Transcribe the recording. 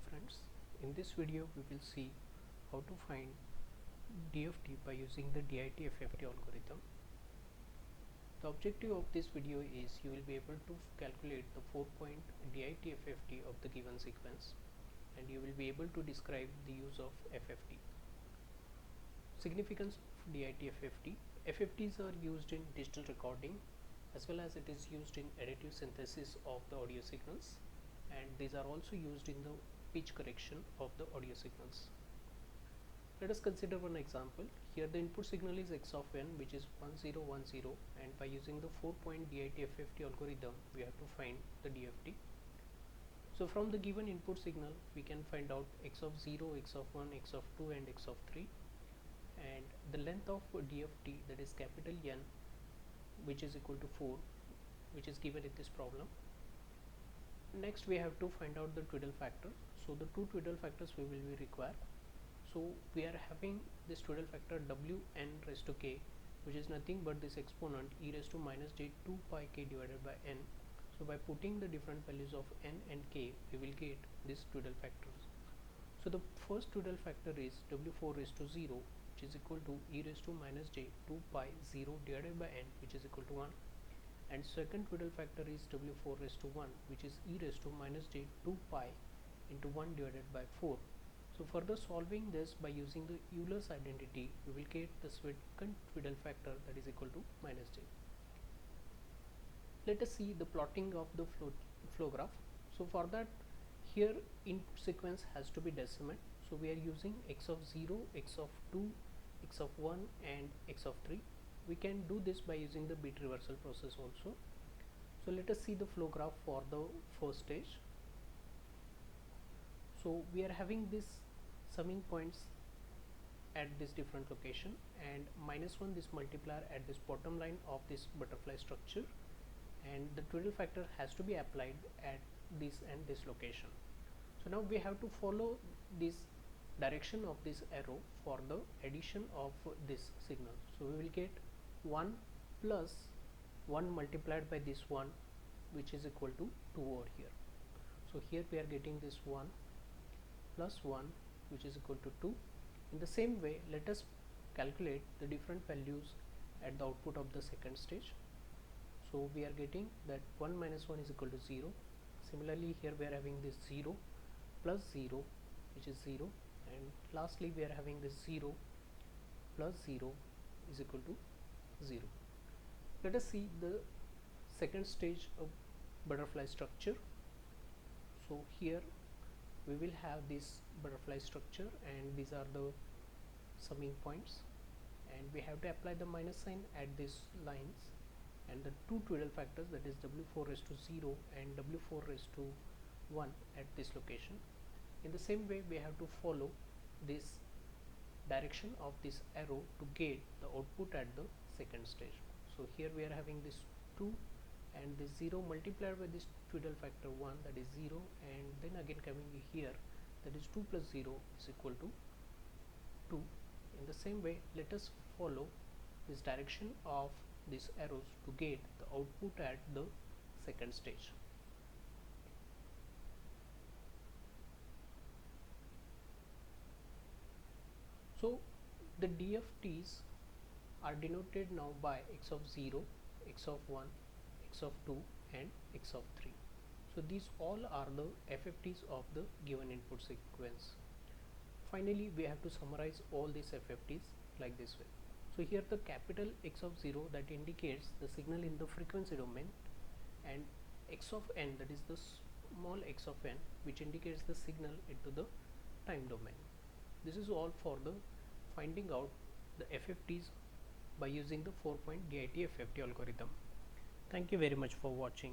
friends, in this video we will see how to find DFT by using the DIT-FFT algorithm. The objective of this video is you will be able to calculate the 4-point DIT-FFT of the given sequence, and you will be able to describe the use of FFT. Significance of DIT-FFT. FFTs are used in digital recording as well as it is used in additive synthesis of the audio signals, and these are also used in the pitch correction of the audio signals. Let us consider one example. Here the input signal is x of n, which is 1010, and by using the 4-point DIT-FFT algorithm we have to find the DFT. So from the given input signal we can find out x of 0, x of 1, x of 2 and x of 3, and the length of DFT, that is capital N, which is equal to 4, which is given in this problem. Next we have to find out the twiddle factor. So the two twiddle factors we will be require. So we are having this twiddle factor Wn raised to k, which is nothing but this exponent e raised to minus j 2 pi k divided by n. So by putting the different values of n and k, we will get these twiddle factors. So the first twiddle factor is W4 raised to 0, which is equal to e raised to minus j 2 pi 0 divided by n, which is equal to 1. And second twiddle factor is W4 raised to 1, which is e raised to minus j 2 pi into 1 divided by 4. So further solving this by using the Euler's identity, we will get the second twiddle factor, that is equal to minus j. Let us see the plotting of the flow graph. So for that, here input sequence has to be decimal. So we are using x of 0, x of 2, x of 1 and x of 3. We can do this by using the bit reversal process also. So let us see the flow graph for the first stage. So we are having this summing points at this different location, and -1 this multiplier at this bottom line of this butterfly structure, and the twiddle factor has to be applied at this and this location. So now we have to follow this direction of this arrow for the addition of this signal. So we will get 1 plus 1 multiplied by this 1, which is equal to 2 over here. So here we are getting this 1 plus 1, which is equal to 2. In the same way, let us calculate the different values at the output of the second stage. So we are getting that 1 minus 1 is equal to 0. Similarly, here we are having this 0 plus 0, which is 0, and lastly we are having this 0 plus 0 is equal to 0. Let us see the second stage of butterfly structure. So here we will have this butterfly structure, and these are the summing points, and we have to apply the minus sign at these lines, and the two twiddle factors, that is W4 raised to 0 and W4 raised to 1 at this location. In the same way, we have to follow this direction of this arrow to get the output at the second stage. So here we are having this 2 and this 0 multiplied by this twiddle factor 1, that is 0, and then again coming here, that is 2 plus 0 is equal to 2. In the same way, let us follow this direction of these arrows to get the output at the second stage. So the DFTs are denoted now by x of 0, x of 1, x of 2 and x of 3. So these all are the FFTs of the given input sequence. Finally, we have to summarize all these FFTs like this way. So here the capital X of 0, that indicates the signal in the frequency domain, and x of n, that is the small x of n, which indicates the signal into the time domain. This is all for the finding out the FFTs by using the 4-point DIT-FFT algorithm. Thank you very much for watching.